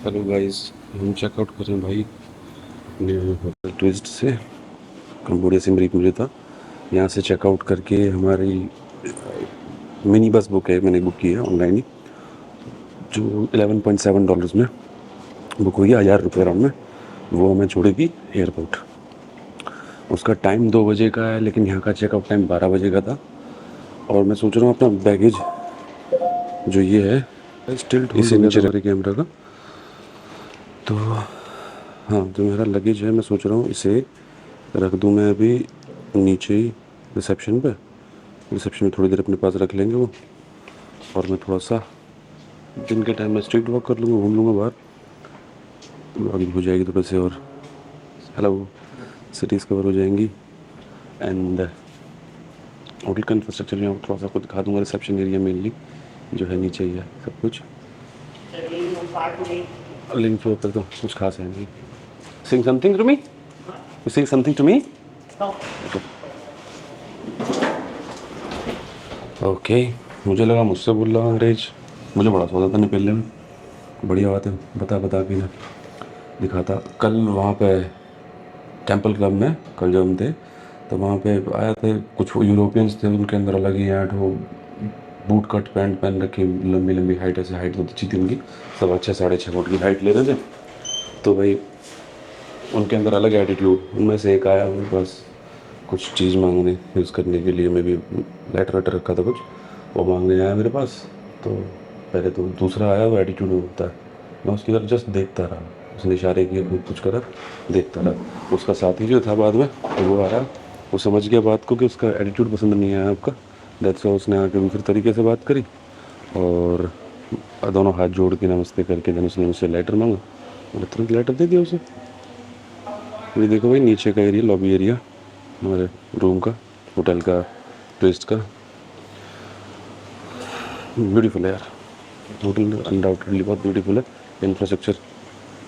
Hello guys, हम checkout कर रहे हैं भाई न्यू होटल ट्विस्ट से। कंबोडिया सिम रीप मुझे था यहाँ से चेकआउट करके हमारी मिनी बस बुक है, मैंने बुक की है ऑनलाइन ही, जो $11.7 में बुक हुई है, $1000 राउंड में। वो हमें छोड़ेगी एयरपोर्ट। उसका टाइम 2 बजे का है, लेकिन यहाँ का चेकआउट टाइम 12 बजे का था। और मैं सोच रहा हूँ अपना बैगेज जो ये है स्टिल इसे नीचे हमारे कैमरा का, तो हाँ, जो मेरा लगेज है मैं सोच रहा हूँ इसे रख दूँ मैं अभी नीचे ही रिसेप्शन पे। रिसेप्शन में थोड़ी देर अपने पास रख लेंगे वो, और मैं थोड़ा सा दिन के टाइम में स्ट्रीट वॉक कर लूँगा, घूम लूँगा बाहर, ब्लॉगिंग हो जाएगी थोड़े से, और हेलो सिटीज़ कवर हो जाएंगी। एंड होटल का इंफ्रास्ट्रक्चर में थोड़ा सा आपको दिखा दूँगा। रिसेप्शन एरिया मेनली जो है नीचे ही है सब कुछ। लिंक फ्लोर पर तो कुछ खास है नहीं। Saying something to me? You saying something to me? Okay, मुझे लगा मुझसे बोल रहा अंग्रेज। मुझे बड़ा सोचा था निकलने में। बढ़िया बात है, बता के ना दिखाता। कल वहाँ पे टेंपल क्लब में कल जब हम थे तो वहाँ पे आए थे कुछ यूरोपियंस थे, उनके अंदर अलग ही ऐड हो, बूट कट पैंट पहन रखी, लंबी लंबी हाइट, ऐसे हाइट बहुत अच्छी थी उनकी, सब 6.5 फुट की हाइट ले रहे थे। तो भाई उनके अंदर अलग एटीट्यूड। उनमें से एक आया मेरे पास कुछ चीज़ मांगने यूज़ करने के लिए, मैं भी लेटर वेटर रखा था कुछ, वो मांगने आया मेरे पास। तो पहले तो दूसरा आया, वो एटीट्यूड में होता है। मैं उसकी तरफ जस्ट देखता रहा, उसने इशारे किए, कुछ करा, देखता रहा। उसका साथी जो था बाद में वो आया, वो समझ गया बात को कि उसका एटीट्यूड पसंद नहीं आया आपका। दैट्स वाई उसने आके दूसरे तरीके से बात करी, और दोनों हाथ जोड़ के नमस्ते करके देन उसने मुझसे लेटर मांगा। मैंने तुरंत लेटर दे दिया उसे। ये देखो भाई, नीचे का एरिया, लॉबी एरिया हमारे रूम का, होटल का, ट्विस्ट का। ब्यूटीफुल है यार होटल, अनडाउटेडली बहुत ब्यूटीफुल है। इंफ्रास्ट्रक्चर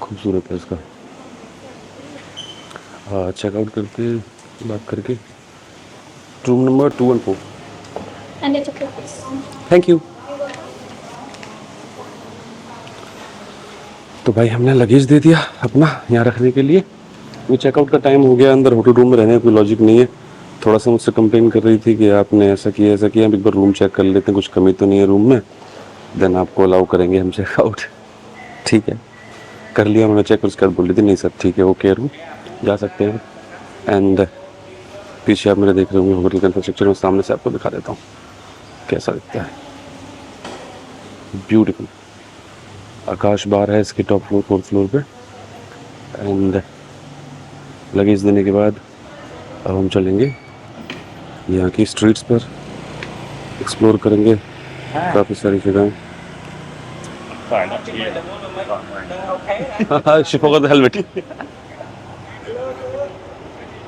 खूबसूरत है इसका। हाँ, चेकआउट करके बात करके रूम नंबर 2 और 4। And it's okay, please. Thank you. तो भाई हमने लगेज दे दिया अपना यहाँ रखने के लिए। ये चेकआउट का टाइम हो गया, अंदर होटल रूम में रहने का कोई लॉजिक नहीं है। थोड़ा सा मुझसे कंप्लेन कर रही थी कि आपने ऐसा किया एक बार रूम चेक कर लेते हैं, कुछ कमी तो नहीं है रूम में, देन आपको अलाउ करेंगे हम चेकआउट। ठीक है, कर लिया मैंने चेक। उसके बाद बोल रही थी नहीं सर ठीक है, ओके रूम जा सकते हैं। एंड पीछे आप मेरे देख रहे होंगे होटल का इंफ्रास्ट्रक्चर, में सामने से आपको दिखा देता हूँ कैसा दिखता है। ब्यूटीफुल। आकाश बार है इसके टॉप फ्लोर, 4th फ्लोर पे। एंड लगेज देने के बाद अब हम चलेंगे यहाँ की स्ट्रीट्स पर, एक्सप्लोर करेंगे काफ़ी सारी जगह। She forgot the helmet.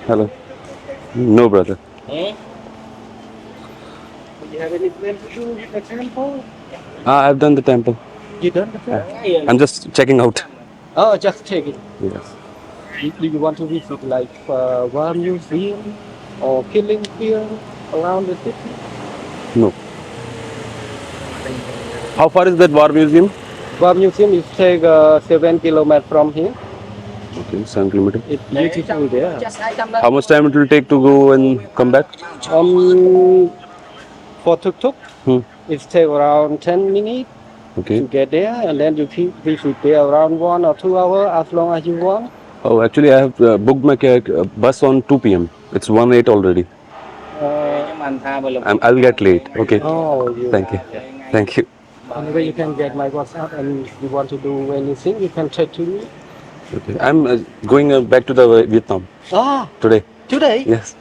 Hello. No brother. Do you have any plan to do the temple? I've done the temple. You done the temple? I'm just checking out. Oh, just take it. Yes. Do you want to visit like war museum or killing field around the city? No. How far is that war museum? War museum is take 7 kilometers from here. Okay, 7 kilometers. It's beautiful there. How much time it will take to go and come back? For tuk-tuk, it take around 10 minutes Okay. to get there, and then you visit there around 1 or 2 hours as long as you want. Oh, actually, I have booked my bus on 2 p.m. It's 1:08 already. I'll get late. Okay. Oh, you. Thank you. Thank you. Anyway, you can get my WhatsApp, and if you want to do anything, you can chat to me. Okay. I'm going back to the Vietnam Ah, today. today? Yes.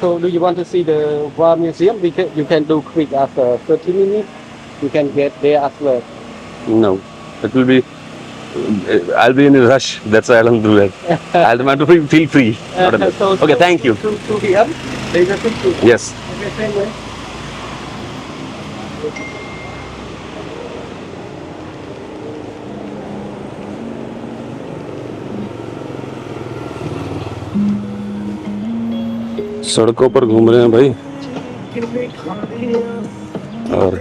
So, do you want to see the War Museum? You can do quick after 30 minutes. You can get there as well. No. It will be. I'll be in a rush. That's why I don't do that. I'll have to feel free. Not a mess. Okay. Thank you. 2 p.m. There's a picture. Yes. Okay, same way. सड़कों पर घूम रहे हैं भाई, और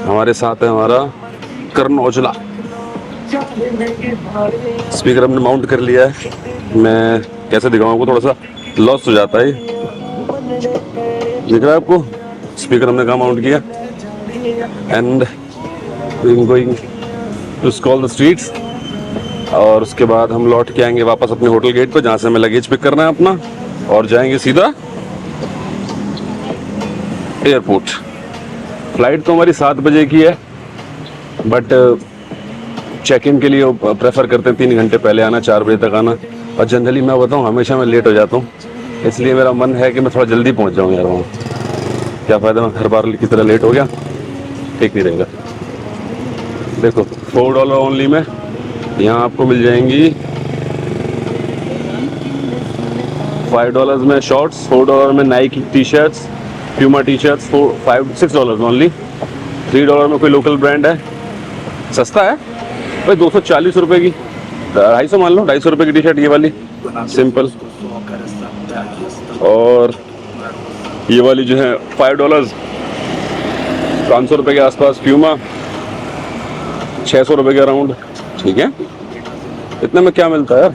हमारे साथ है हमारा करण औजला। स्पीकर हमने माउंट कर लिया है। मैं कैसे दिखाऊं आपको, थोड़ा सा लॉस हो जाता है। दिख रहा है आपको स्पीकर हमने कहाँ माउंट किया। And going to scroll the streets, और उसके बाद हम लौट के आएंगे वापस अपने होटल गेट पर, जहाँ से हमें लगेज पिक करना है अपना, और जाएंगे सीधा एयरपोर्ट। फ्लाइट तो हमारी 7 बजे की है, बट चेक इन के लिए प्रेफर करते हैं 3 घंटे पहले आना, 4 बजे तक आना। और जनरली मैं बताऊँ हमेशा मैं लेट हो जाता हूँ, इसलिए मेरा मन है कि मैं थोड़ा जल्दी पहुँच जाऊँ यार वहाँ। क्या फ़ायदा मैं हर बार की तरह लेट हो गया, ठीक नहीं रहेगा। देखो $4 ओनली में यहाँ आपको मिल जाएंगी। $5 में शॉर्ट्स, $4 में Nike T shirts, Puma T shirts, $6 only. $3 में कोई लोकल ब्रांड है, सस्ता है भाई, 240 रुपये की, 250 मान लो, 250 रुपये की टी शर्ट ये वाली सिंपल। और ये वाली जो है $5, 500 रुपये के आसपास प्यूमा, 600 रुपये के अराउंड, ठीक है। इतने में क्या मिलता है यार।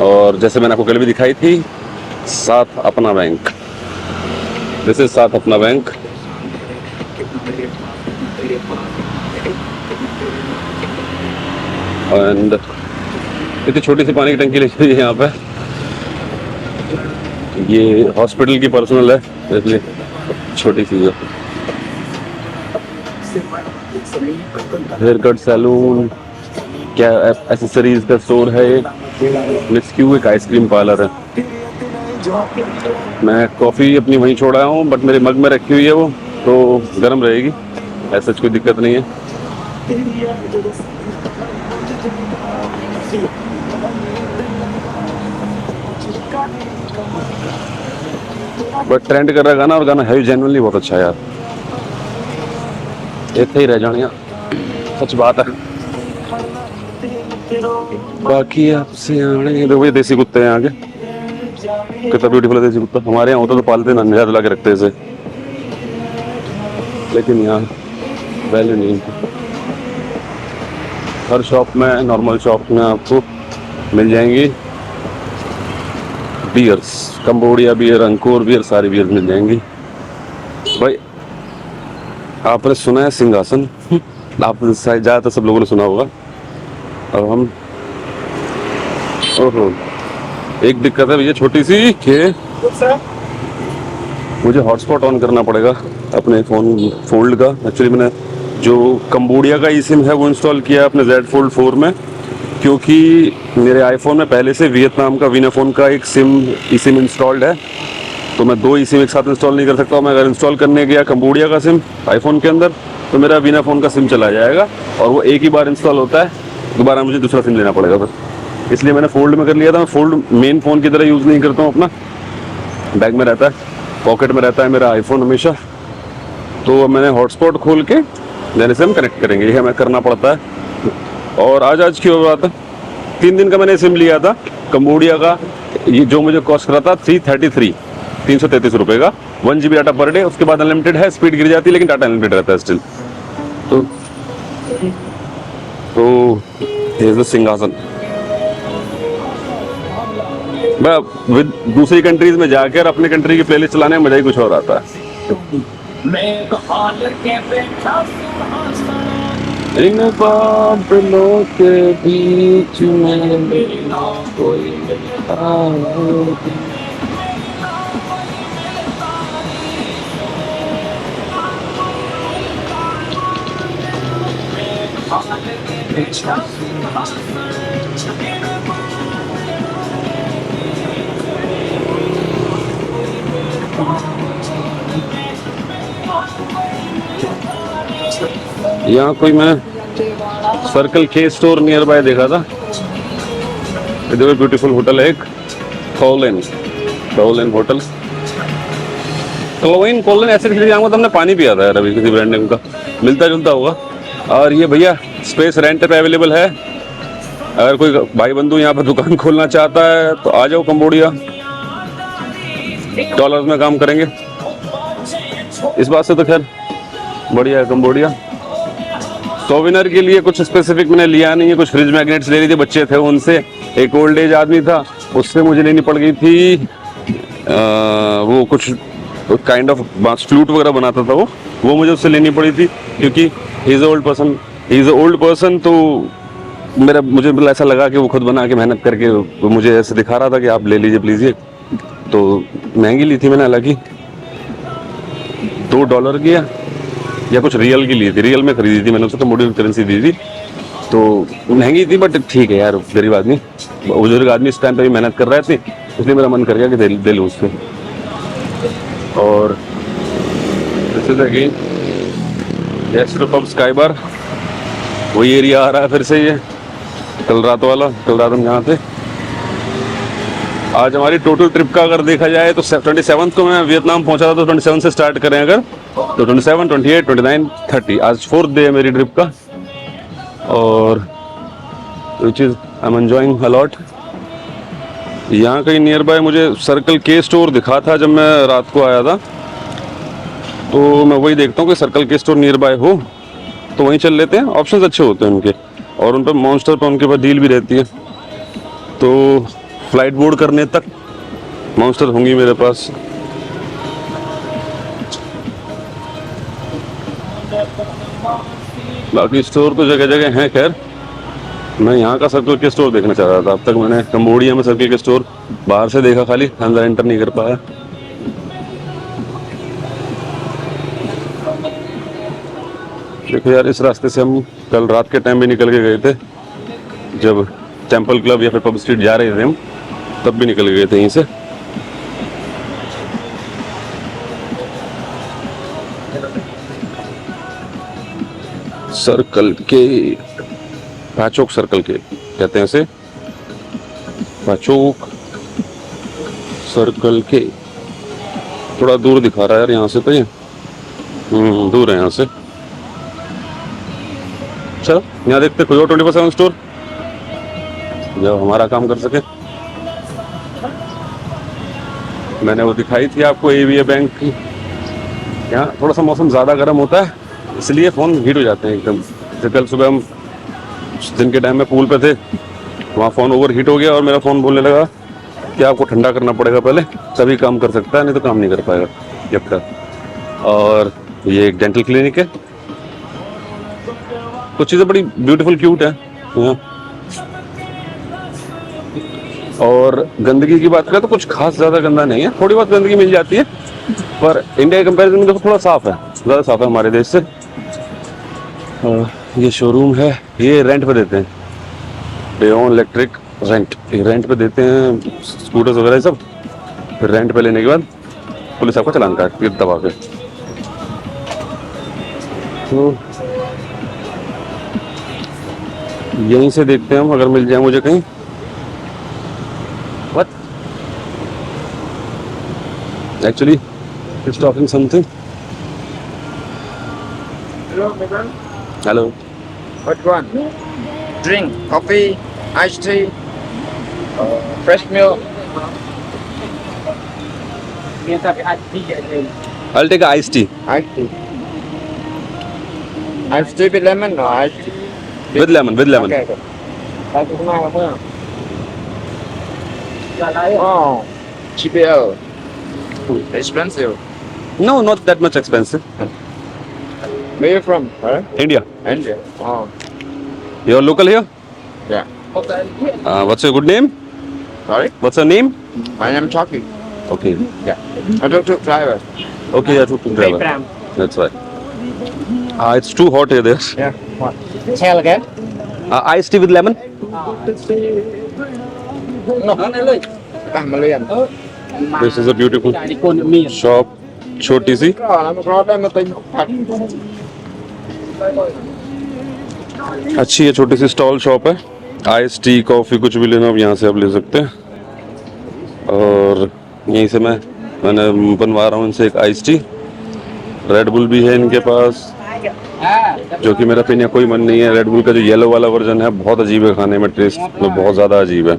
और जैसे मैंने आपको कल भी दिखाई थी, साथ अपना बैंक, दिस इज साथ अपना बैंक। एंड इतनी छोटी सी पानी की टंकी लगी हुई है यहाँ पे। ये हॉस्पिटल की पर्सनल है, इसलिए छोटी सी है। हेयर कट सैलून, क्या एसेसरीज का स्टोर है। मिस क्यू एक आइसक्रीम पार्लर है। मैं कॉफ़ी अपनी वहीं छोड़ा हूँ, बट मेरे मग में रखी हुई है वो, तो गर्म रहेगी, ऐसा कोई दिक्कत नहीं है। बट ट्रेंड कर रहा गाना, और गाना है जेन्युइनली बहुत अच्छा है यार। एक ही रह जानिया, सच बात है। बाकी आपसे आने देखो, ये देसी कुत्ते हैं आगे, कितना ब्यूटीफुल है देसी कुत्ता। हमारे यहाँ होता तो पालते ना, निहार ला के रखते इसे, लेकिन यहाँ वैल्यू नहीं। हर शॉप में, नॉर्मल शॉप में आपको मिल जाएंगी बियर्स, कंबोडिया बियर, अंकुर बियर, सारी बियर मिल जाएंगी भाई। आपने सुना है सिंहासन, आप ज़्यादातर सब लोगों ने सुना होगा। अब हम, ओहो, एक दिक्कत है भैया छोटी सी, कि मुझे हॉटस्पॉट ऑन करना पड़ेगा अपने फ़ोन फोल्ड का। एक्चुअली मैंने जो कंबोडिया का ई सिम है वो इंस्टॉल किया है अपने Z Fold 4 में, क्योंकि मेरे आईफोन में पहले से वियतनाम का वीनाफोन का एक ई सिम इंस्टॉल्ड है, तो मैं 2 ई सिम एक साथ इंस्टॉल नहीं कर सकता। मैं अगर इंस्टॉल करने गया कंबोडिया का सिम आईफोन के अंदर, तो मेरा वीनाफोन का सिम चला जाएगा, और वो एक ही बार इंस्टॉल होता है, दोबारा मुझे दूसरा सिम लेना पड़ेगा फिर। इसलिए मैंने फोल्ड में कर लिया था। मैं फोल्ड मेन फ़ोन की तरह यूज़ नहीं करता हूँ, अपना बैग में रहता है, पॉकेट में रहता है मेरा आईफोन हमेशा। तो मैंने हॉटस्पॉट खोल के देने से हम कनेक्ट करेंगे, ये हमें करना पड़ता है। और आज की बात है, 3 दिन का मैंने सिम लिया था कंबोडिया का, ये जो मुझे कॉस्ट करा था 333 रुपये का, 1 GB डाटा पर डे। उसके बाद अनलिमिटेड है, स्पीड गिर जाती है लेकिन डाटा अनलिमिटेड रहता है स्टिल। तो ये सिंहासन विद दूसरी कंट्रीज में जाकर अपने कंट्री की प्लेलिस्ट चलाने में मजा ही कुछ और आता है। इन बादलों के बीच में कोई यहाँ कोई मैं सर्कल के स्टोर नियर बाय देखा था। इधर ब्यूटीफुल होटल है एक, कोलिन होटल, कोलिन ऐसे किसी जाऊंगा तो हमने पानी पिया था यार अभी, किसी ब्रांड नेम का, मिलता जुलता होगा। और ये भैया स्पेस रेंट पे अवेलेबल है, अगर कोई भाई बंधु यहाँ पर दुकान खोलना चाहता है तो आ जाओ कंबोडिया, डॉलर्स में काम करेंगे। इस बात से तो खैर बढ़िया है कंबोडिया। तो विनर के लिए कुछ स्पेसिफिक मैंने लिया नहीं है, कुछ फ्रिज मैग्नेट्स ले रही थी, बच्चे थे उनसे, एक ओल्ड एज आदमी था उससे मुझे लेनी पड़ गई थी वो कुछ काइंड ऑफ फ्लूट वगैरह बनाता था वो मुझे उससे लेनी पड़ी थी, क्योंकि ही इज़ ओल्ड पर्सन। तो मुझे मतलब ऐसा लगा कि वो खुद बना के मेहनत करके वो मुझे ऐसे दिखा रहा था कि आप ले लीजिए प्लीज़ ये, तो महंगी ली थी मैंने, हालांकि $2 की या कुछ रियल की ली थी, रियल में खरीदी थी मैंने उससे, तो मोडिफाइड करेंसी दी थी, तो महंगी थी बट ठीक है यार, गरीब आदमी बुजुर्ग आदमी इस टाइम पे भी मेहनत कर रहे थे, इसलिए मेरा मन कर गया कि दे लूँ उससे। और दिस इज अगेन गैस्ट्रोपब स्काई बार, वही एरिया आ रहा है फिर से, ये कल रात वाला, कल रात हम यहाँ थे। आज हमारी टोटल ट्रिप का अगर देखा जाए तो 27 को मैं वियतनाम पहुंचा था, तो 27 से स्टार्ट करें अगर तो 27, 28, 29, 30 आज 4th डे है मेरी ट्रिप का, और which is I am enjoying a lot. यहाँ कहीं नियर बाय मुझे सर्कल के स्टोर दिखा था जब मैं रात को आया था, तो मैं वही देखता हूँ कि सर्कल के स्टोर नियर बाय हो तो वहीं चल लेते हैं, ऑप्शंस अच्छे होते हैं उनके, और उन पर मॉन्स्टर पर उनके पास डील भी रहती है, तो फ्लाइट बोर्ड करने तक मॉन्स्टर होंगी मेरे पास। बाकी स्टोर तो जगह जगह हैं, खैर मैं यहाँ का सर्कल के स्टोर देखना चाह रहा था, अब तक मैंने कंबोडिया में सर्कल के स्टोर बाहर से देखा, खाली अंदर एंटर नहीं कर पाया। देखो यार, इस रास्ते से हम कल रात के टाइम भी निकल के गए थे, जब टेंपल क्लब या फिर पब स्ट्रीट जा रहे थे हम, तब भी निकल गए थे यहीं से। सर्कल के पाचोक सर्कल के कहते हैं इसे, पाचोक सर्कल के, थोड़ा दूर दिखा रहा है यार यहाँ से, तो ये दूर है यहाँ से। चलो यहाँ देखते कोई और 24/7 स्टोर जो हमारा काम कर सके। मैंने वो दिखाई थी आपको ABA बैंक की, यहाँ थोड़ा सा मौसम ज़्यादा गर्म होता है इसलिए फ़ोन हीट हो जाते हैं एकदम। जैसे कल सुबह हम दिन के टाइम में पूल पे थे, वहाँ फ़ोन ओवर हीट हो गया और मेरा फ़ोन बोलने लगा कि आपको ठंडा करना पड़ेगा पहले, तभी काम कर सकता है, नहीं तो काम नहीं कर पाएगा जब तक। और ये एक डेंटल क्लिनिक है, कुछ चीज़ें बड़ी ब्यूटीफुल क्यूट है यहाँ। और गंदगी की बात करें तो कुछ खास ज़्यादा गंदा नहीं है, थोड़ी बहुत गंदगी मिल जाती है, पर इंडिया के कंपैरिजन में देखो थोड़ा साफ है, ज़्यादा साफ है हमारे देश से। ये शोरूम है, ये रेंट पे देते हैं, डेओन इलेक्ट्रिक रेंट, ये रेंट पे देते हैं स्कूटर्स वगैरह सब, फिर रेंट पे लेने के बाद पुलिस आपको चालान काटती है दबा के। तो यहीं से देखते हैं हम, अगर मिल जाए मुझे कहीं। What? Actually, it's talking something. Hello, madam. Hello. What you want? Drink, coffee, iced tea, fresh milk. I'll take a iced tea Iced tea. Iced tea with lemon or iced tea? with lemon. With lemon. Okay. Oh, GPL. Expensive. No, not that much expensive. Where you from? Huh? India. India. Oh, You're local here? yeah. What's your good name? Sorry? What's your name? My name is Chucky. Okay. Yeah. I took two driver. Okay, yeah, took driver. That's right. It's too hot here. There. Yeah. What? Tell again? Iced tea with lemon. Million. This is a beautiful shop. छोटी सी। अच्छी है, छोटी सी stall shop है, ice tea coffee कुछ भी लेना आप यहाँ से आप ले सकते हैं। और यहीं से मैंने बनवा रहा हूँ इनसे एक आइस टी। रेड बुल भी है इनके पास, जो कि मेरा पीने कोई मन नहीं है। रेड बुल का जो येलो वाला वर्जन है बहुत अजीब है खाने में, टेस्ट में बहुत ज़्यादा अजीब है,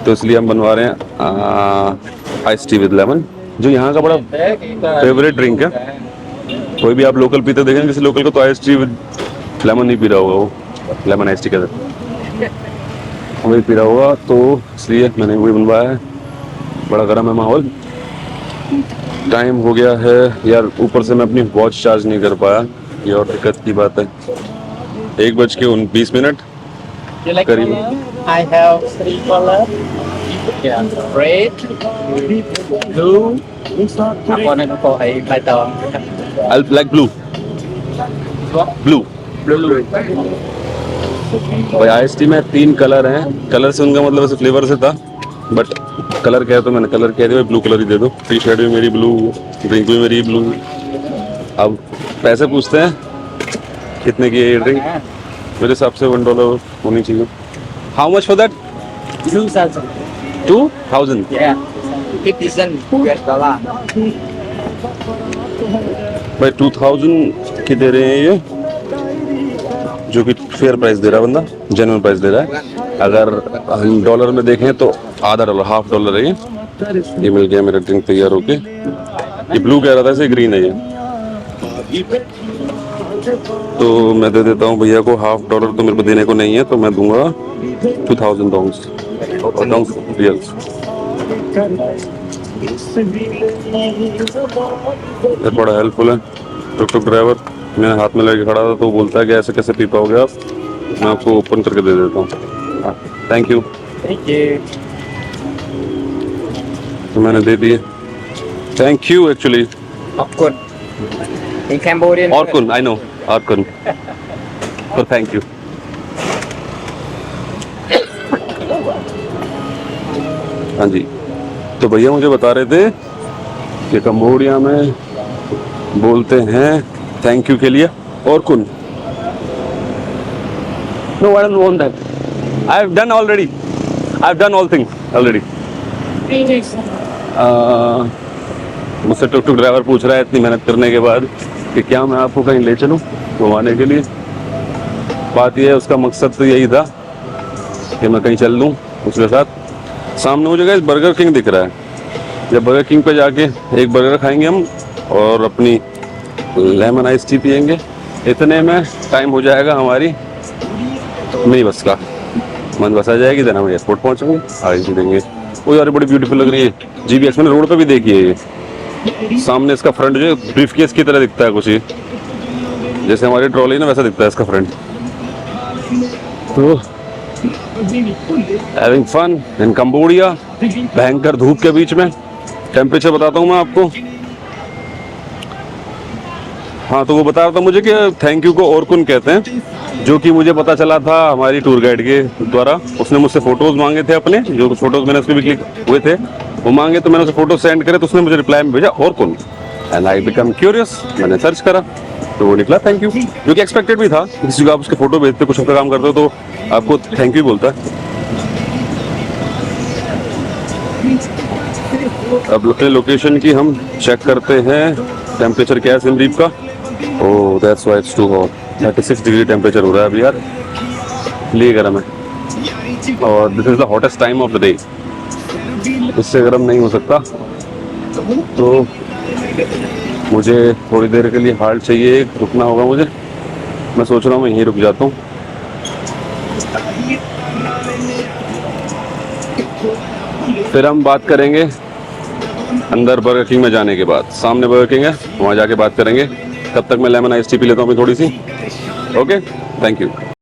तो इसलिए हम बनवा रहे हैं आइस टी विद लेमन, जो यहाँ का बड़ा फेवरेट ड्रिंक है। कोई भी आप लोकल पीते देखेंगे किसी लोकल को तो आइस टी विद लेमन नहीं पी रहा होगा वो, लेमन आइस टी कहते हैं, वही पी रहा होगा, तो इसलिए मैंने वही बनवाया है। बड़ा गर्म है माहौल। टाइम हो गया है यार, ऊपर से मैं अपनी वॉच चार्ज नहीं कर पाया, ये और दिक्कत की बात है। 1:29 You like करीब। color? I have 3 color. Yeah, red, blue. Ako na po ay baytong. I like blue, blue. Blue. भाई आइस टी में 3 कलर हैं, कलर से उनका मतलब ऐसे फ्लेवर से था, बट कलर कह तो मैंने कलर कह दिया, ब्लू कलर ही दे दो। टी शर्ट भी मेरी ब्लू, ड्रिंक भी मेरी ब्लू। अब पैसे पूछते हैं कितने की है ये ड्रिंक, मेरे हिसाब से $1 होनी चाहिए। How much for that? 2,000. 2000। Yeah. 50 cent US dollar. भाई 2000 की दे रहे हैं ये, जो कि फेयर प्राइस दे रहा है बंदा, जेन्युइन प्राइस दे रहा है। अगर हम डॉलर में देखें तो आधा डॉलर, $1/2 है ये मिल गया मेरा ड्रिंक तैयार होके। ये ब्लू कह रहा था, इसे ग्रीन है ये, तो मैं दे देता हूँ भैया को $1/2, तो मेरे को देने को नहीं है, तो मैं दूंगा 2000 डोंग्स और डोंग्स रियल्स। ये बड़ा हेल्पफुल है टुक टुक ड्राइवर। मैं हाथ में लेके खड़ा था तो वो बोलता है कि ऐसे कैसे पी पाओगे आप, मैं आपको ओपन करके दे देता हूँ। Thank you. Thank you. तो मैंने दे दिए, thank you actually. Orkun. In Cambodian. Orkun, I know Orkun, तो थैंक यू। हाँ जी, तो भैया मुझे बता रहे थे कि कंबोडिया में बोलते हैं थैंक यू के लिए Orkun. No I don't want that, I have done already, I have done all things already. मुझसे टुक टुक ड्राइवर पूछ रहा है इतनी मेहनत करने के बाद कि क्या मैं आपको कहीं ले चलूं घुमाने के लिए। बात यह है, उसका मकसद तो यही था कि मैं कहीं चल लूं उसके साथ। सामने मुझे गाइस बर्गर किंग दिख रहा है, जब बर्गर किंग पे जाके एक बर्गर खाएंगे हम और अपनी लेमन आइस टी पियेंगे, इतने में टाइम हो जाएगा हमारी मिनी बस का, मन बस आ जाएगी, देन हम एयरपोर्ट पहुंचेंगे, आगे देंगे। वो यार बड़ी ब्यूटीफुल लग रही है जीबीएक्स, मैंने रोड पे भी देखी है ये। सामने इसका फ्रंट जो ब्रीफ केस की तरह दिखता है कुछ ही, जैसे हमारी ट्रॉली ना वैसा दिखता है इसका फ्रंट। तो हैविंग फन इन कंबोडिया, भयंकर धूप के बीच में। टेम्परेचर बताता हूँ मैं आपको। हाँ, तो वो बता रहा था मुझे कि थैंक यू को ऑर्कुन कहते हैं, जो कि मुझे पता चला था हमारी टूर गाइड के द्वारा। उसने मुझसे फोटोज मांगे थे अपने, जो फोटोज मैंने उसके भी क्लिक हुए थे वो मांगे, तो मैंने उसे फोटो सेंड करे, तो उसने मुझे रिप्लाई में भेजा ऑर्कुन, एंड आई बिकम क्यूरियस। मैंने सर्च करा तो वो निकला थैंक यू, जो कि एक्सपेक्टेड भी था। किसी को आप उसके फोटो भेजते, कुछ आपका काम करते हो तो आपको थैंक यू बोलता है। अब अपने लोकेशन की हम चेक करते हैं, टेम्परेचर क्या है सिमरीप का। Oh that's why it's too hot, 36 degree temperature हो रहा है अभी यार, इसलिए गर्म है। और this is the hottest time of the day, इससे गर्म नहीं हो सकता। तो मुझे थोड़ी देर के लिए हाल्ट चाहिए, रुकना होगा मुझे। मैं सोच रहा हूँ मैं यहीं रुक जाता हूँ। फिर हम बात करेंगे अंदर बर्गर किंग में जाने के बाद। सामने बर्गर किंग है, वहाँ जाके बात करेंगे। तब तक मैं लेमन आइस टी पी लेता हूँ अभी थोड़ी सी। Okay, thank you.